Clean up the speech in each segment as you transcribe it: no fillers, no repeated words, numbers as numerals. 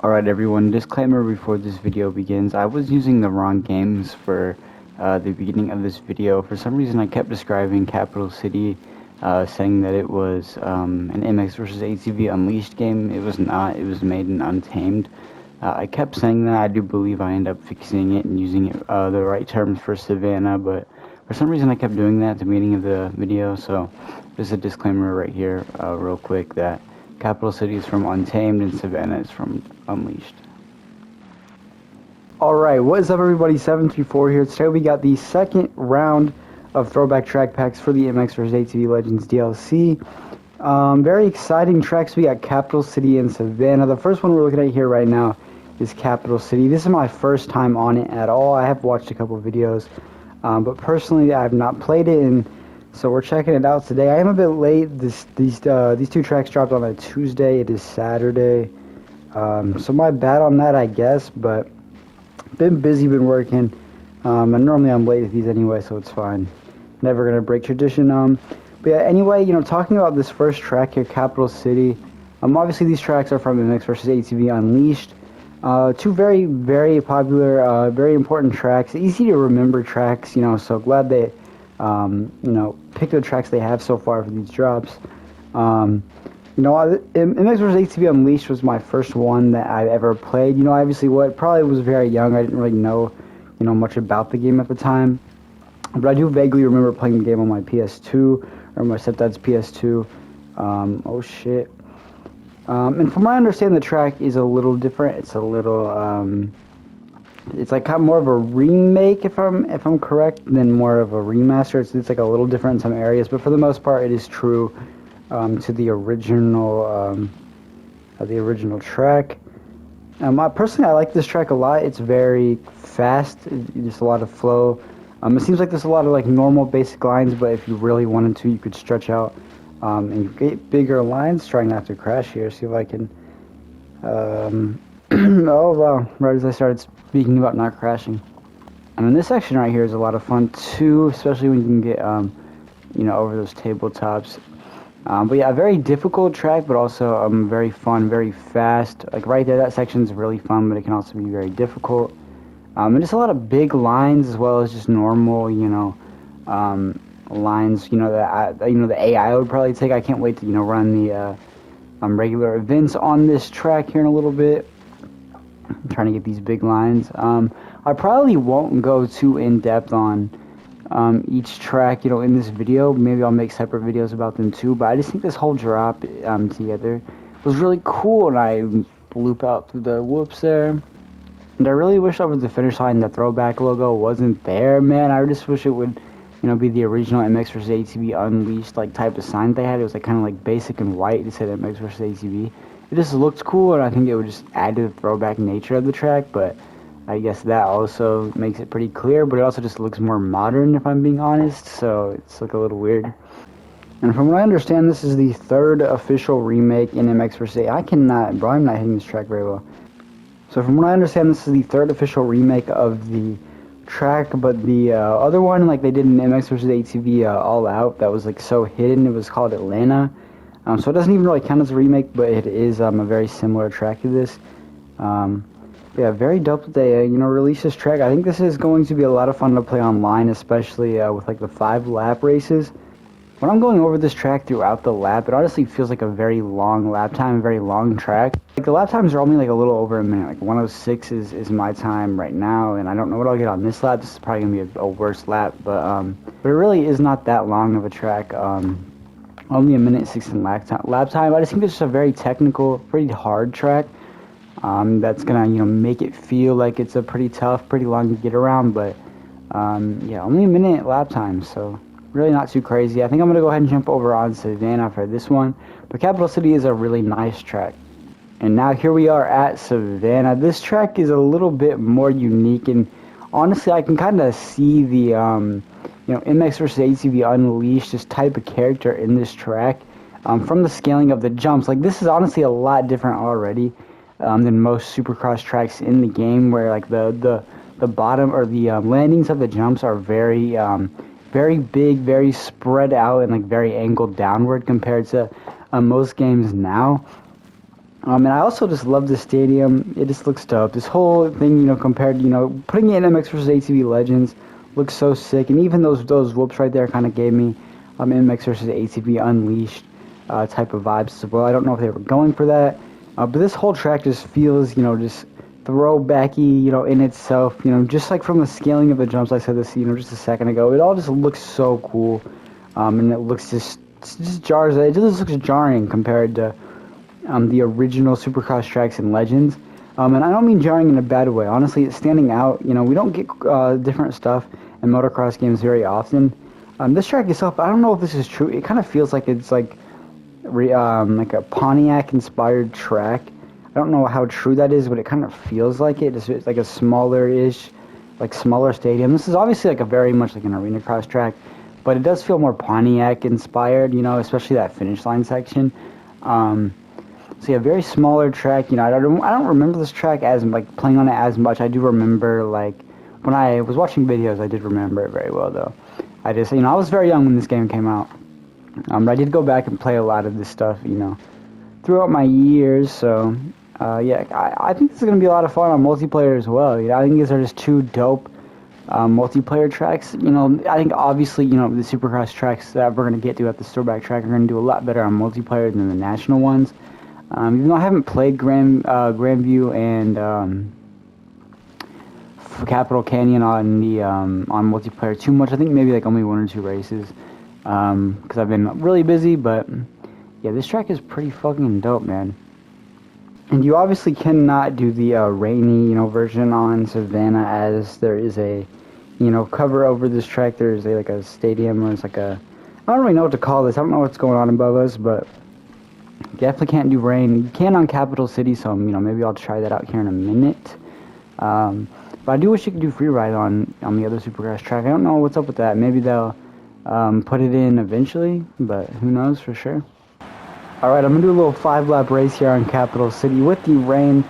Alright everyone, disclaimer before this video begins. I was using the wrong games for the beginning of this video. For some reason I kept describing Capital City, saying that it was an MX vs ATV Unleashed game. It was not, it was made in Untamed. I kept saying that. I do believe I ended up fixing it and using it, the right terms for Savannah, but for some reason I kept doing that at the beginning of the video, so there's a disclaimer right here, real quick, that Capital City is from Untamed and Savannah is from Unleashed. Alright, what is up everybody, 734 here. Today we got the second round of Throwback track packs for the MX vs ATV Legends DLC. Very exciting tracks. We got Capital City and Savannah. The first one we're looking at here right now is Capital City. This is my first time on it at all. I have watched a couple videos, but personally I have not played it, and so we're checking it out today. I am a bit late. These two tracks dropped on a Tuesday. It is Saturday, so my bad on that, I guess. But been busy, been working, and normally I'm late with these anyway, so it's fine. Never gonna break tradition. But yeah, anyway, you know, talking about this first track here, Capital City. Obviously these tracks are from MX vs ATV Unleashed. Two very, very popular, very important tracks. Easy to remember tracks, you know. So glad they, you know, pick the tracks they have so far for these drops. You know, MX vs ATV Unleashed was my first one that I ever played. You know, obviously, probably was very young. I didn't really know, you know, much about the game at the time. But I do vaguely remember playing the game on my PS2 or my stepdad's PS2. Oh shit. And from what I understand, the track is a little different. It's a little, it's like kind of more of a remake, if I'm correct, than more of a remaster. It's like a little different in some areas, but for the most part, it is true to the original track. Personally, I like this track a lot. It's very fast. Just a lot of flow. It seems like there's a lot of like normal basic lines, but if you really wanted to, you could stretch out and you get bigger lines. Trying not to crash here. See if I can. Oh wow! Right as I started speaking about not crashing. And then this section right here is a lot of fun too, especially when you can get you know, over those tabletops. But yeah, a very difficult track, but also very fun, very fast. Like right there, that section's really fun, but it can also be very difficult. And just a lot of big lines as well as just normal, you know, lines. You know that the AI would probably take. I can't wait to, you know, run the regular events on this track here in a little bit. I'm trying to get these big lines. I probably won't go too in depth on each track, you know, in this video. Maybe I'll make separate videos about them too, but I just think this whole drop together was really cool, and I loop out through the whoops there. And I really wish over the finish line the Throwback logo wasn't there, man. I just wish it would, you know, be the original MX vs ATV Unleashed like type of sign they had. It was like kind of like basic and white. It said MX vs ATV. It just looked cool, and I think it would just add to the throwback nature of the track, but I guess that also makes it pretty clear, but it also just looks more modern, if I'm being honest, so it's like a little weird. And from what I understand, this is the third official remake in MX vs. I'm not hitting this track very well. So from what I understand, this is the third official remake of the track, but the other one, like they did in MX vs. ATV All Out, that was like so hidden, it was called Atlanta. So it doesn't even really count as a remake, but it is a very similar track to this. Yeah, very dope that they, you know, release this track. I think this is going to be a lot of fun to play online, especially with like the 5-lap races. When I'm going over this track throughout the lap, it honestly feels like a very long lap time, a very long track. Like the lap times are only like a little over a minute. Like 106 is my time right now, and I don't know what I'll get on this lap. This is probably gonna be a worse lap, but it really is not that long of a track. Only a minute 16 lap time. I just think this is a very technical, pretty hard track. That's gonna, you know, make it feel like it's a pretty tough, pretty long to get around, but yeah, only a minute lap time, so really not too crazy. I think I'm gonna go ahead and jump over on Savannah for this one, but Capital City is a really nice track. And now here we are at Savannah. This track is a little bit more unique, and honestly I can kind of see the you know, MX vs ATV Unleashed, this type of character in this track, from the scaling of the jumps. Like this is honestly a lot different already than most Supercross tracks in the game, where like the bottom or the landings of the jumps are very very big, very spread out, and like very angled downward compared to most games now. And I also just love the stadium. It just looks dope. This whole thing, you know, compared, you know, putting it in MX versus ATV Legends looks so sick. And even those whoops right there kind of gave me MX versus ATV Unleashed type of vibes as well. I don't know if they were going for that, but this whole track just feels, you know, just throwbacky, you know, in itself. You know, just like from the scaling of the jumps, I said this, you know, just a second ago. It all just looks so cool, and it looks just jars. It just looks jarring compared to the original Supercross tracks and Legends. And I don't mean jarring in a bad way. Honestly, it's standing out. You know, we don't get different stuff in motocross games very often. This track itself, I don't know if this is true. It kind of feels like it's like a Pontiac-inspired track. I don't know how true that is, but it kind of feels like it. It's like a smaller-ish, like smaller stadium. This is obviously like a very much like an arena cross track, but it does feel more Pontiac-inspired. You know, especially that finish line section. So yeah, very smaller track. You know, I don't remember this track as like playing on it as much. I do remember like when I was watching videos, I did remember it very well though. I just, you know, I was very young when this game came out. But I did go back and play a lot of this stuff, you know, throughout my years. So yeah, I think this is gonna be a lot of fun on multiplayer as well. You know, I think these are just two dope multiplayer tracks. You know, I think obviously, you know, the Supercross tracks that we're gonna get to at the Throwback track are gonna do a lot better on multiplayer than the national ones. Even though I haven't played Grandview and Capital Canyon on the on multiplayer too much, I think maybe like only 1 or 2 races, because I've been really busy. But yeah, this track is pretty fucking dope, man. And you obviously cannot do the rainy, you know, version on Savannah, as there is a, you know, cover over this track. There's like a stadium, or it's like a, I don't really know what to call this. I don't know what's going on above us, but definitely can't do rain. You can on Capital City, so you know, maybe I'll try that out here in a minute. But I do wish you could do free ride on the other Supercross track. I don't know what's up with that. Maybe they'll put it in eventually, but who knows for sure. Alright, I'm gonna do a little 5-lap race here on Capital City with the rain,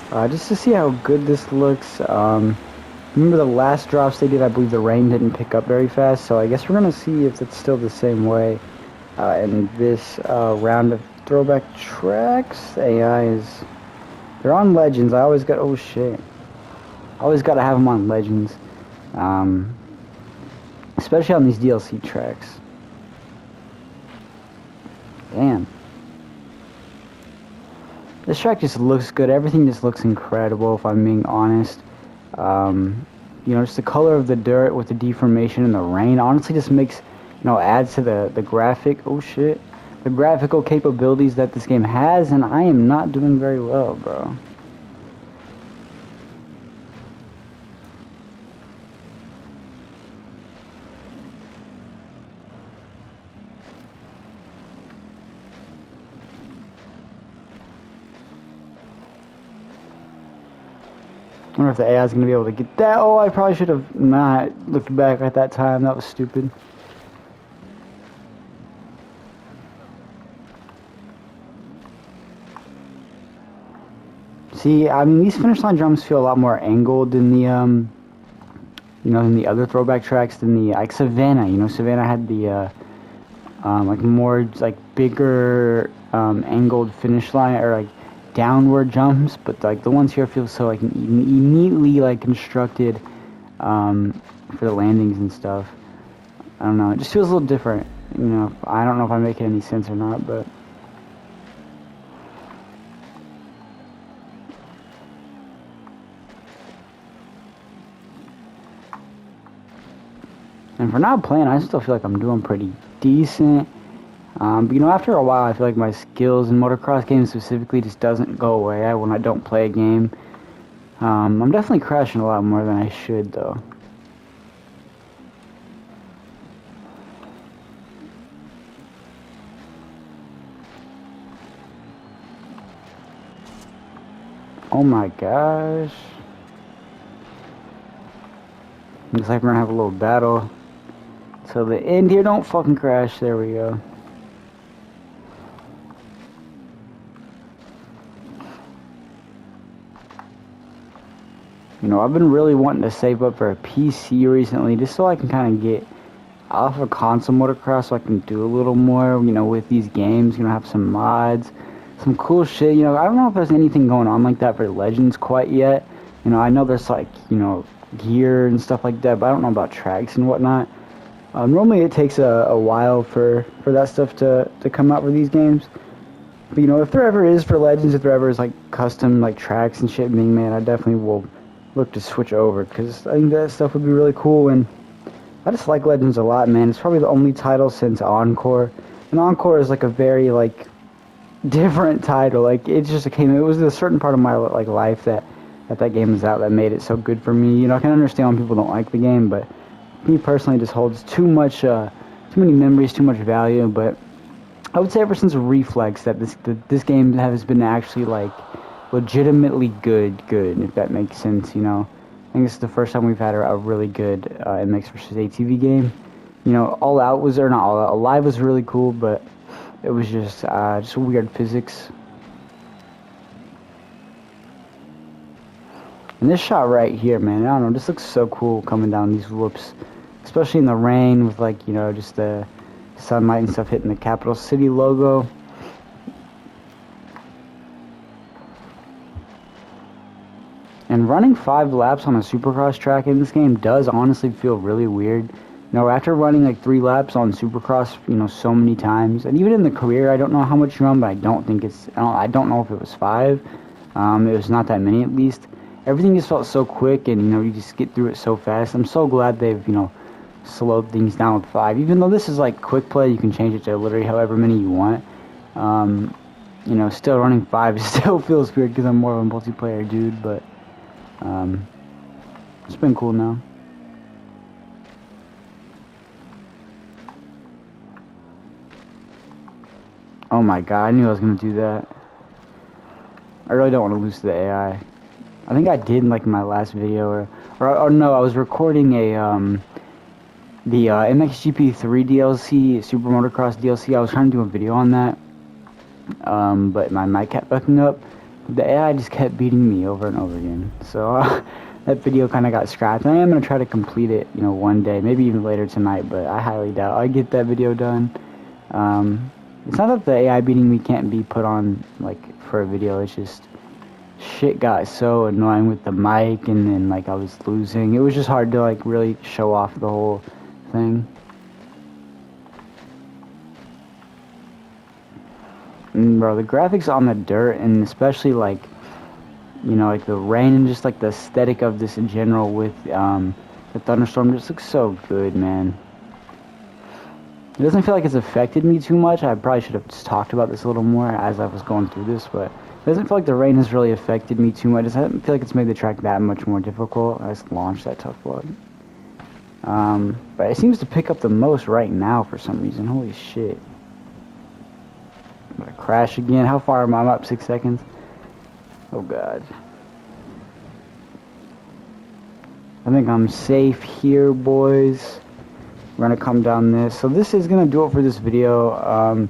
just to see how good this looks. Remember the last drops they did, I believe the rain didn't pick up very fast, so I guess we're gonna see if it's still the same way in this round of Throwback tracks. AI is, they're on Legends. I always got, oh shit, I always got to have them on Legends, especially on these DLC tracks. Damn, this track just looks good. Everything just looks incredible, if I'm being honest. You know, just the color of the dirt with the deformation and the rain honestly just makes, you know, adds to the graphic, oh shit, the graphical capabilities that this game has, and I am not doing very well, bro. I wonder if the AI is going to be able to get that. Oh, I probably should have not looked back at that time. That was stupid. See, I mean, these finish line jumps feel a lot more angled than the, you know, than the other Throwback tracks, than the, like, Savannah. You know, Savannah had the, like, more, like, bigger, angled finish line, or, like, downward jumps, but like the ones here feel so like neatly like constructed for the landings and stuff. I don't know, it just feels a little different, you know. I don't know if I'm making any sense or not, but and for not playing, I still feel like I'm doing pretty decent. But you know, after a while, I feel like my skills in motocross games specifically just doesn't go away when I don't play a game. I'm definitely crashing a lot more than I should, though. Oh my gosh. Looks like we're gonna have a little battle till the end here. Don't fucking crash. There we go. You know, I've been really wanting to save up for a PC recently, just so I can kind of get off of console motocross, so I can do a little more, you know, with these games, you know, have some mods, some cool shit. You know, I don't know if there's anything going on like that for Legends quite yet. You know, I know there's like, you know, gear and stuff like that, but I don't know about tracks and whatnot. Normally it takes a while for that stuff to come out for these games. But, you know, if there ever is for Legends, if there ever is like custom like tracks and shit being made, I definitely will look to switch over, because I think that stuff would be really cool. And I just like Legends a lot, man. It's probably the only title since Encore, and Encore is like a very like different title. Like it just came. It was a certain part of my like life that game was out that made it so good for me. You know, I can understand when people don't like the game, but me personally, just holds too many memories, too much value. But I would say ever since Reflex that this game has been actually like legitimately good, if that makes sense. You know, I think this is the first time we've had a really good MX versus ATV game. You know, All Out was, or not All Out, Alive was really cool, but it was just weird physics. And this shot right here, man, I don't know, this looks so cool coming down these whoops, especially in the rain with, like, you know, just the sunlight and stuff hitting the Capital City logo. And running 5 laps on a Supercross track in this game does honestly feel really weird. You know, after running like 3 laps on Supercross, you know, so many times, and even in the career, I don't know how much you run, but I don't think it's, I don't know if it was 5. It was not that many at least. Everything just felt so quick, and, you know, you just get through it so fast. I'm so glad they've, you know, slowed things down with 5. Even though this is like quick play, you can change it to literally however many you want. You know, still running 5 still feels weird because I'm more of a multiplayer dude, but it's been cool now. Oh my god, I knew I was gonna do that. I really don't want to lose to the AI. I think I did in like my last video, or no, I was recording a the MXGP3 DLC, Super Motocross DLC. I was trying to do a video on that, but my mic kept fucking up. The AI just kept beating me over and over again, so that video kind of got scrapped. I am gonna try to complete it, you know, one day, maybe even later tonight, but I highly doubt I get that video done. It's not that the AI beating me can't be put on like for a video. It's just shit got so annoying with the mic, and then like I was losing. It was just hard to like really show off the whole thing. And bro, the graphics on the dirt, and especially like, you know, like the rain and just like the aesthetic of this in general with the thunderstorm just looks so good, man. It doesn't feel like it's affected me too much. I probably should have just talked about this a little more as I was going through this, but it doesn't feel like the rain has really affected me too much. It doesn't feel like it's made the track that much more difficult. I just launched that tough blood. But it seems to pick up the most right now for some reason. Holy shit. I'm gonna crash again. How far am I? I'm up 6 seconds. Oh god. I think I'm safe here, boys. We're gonna come down this. So this is gonna do it for this video.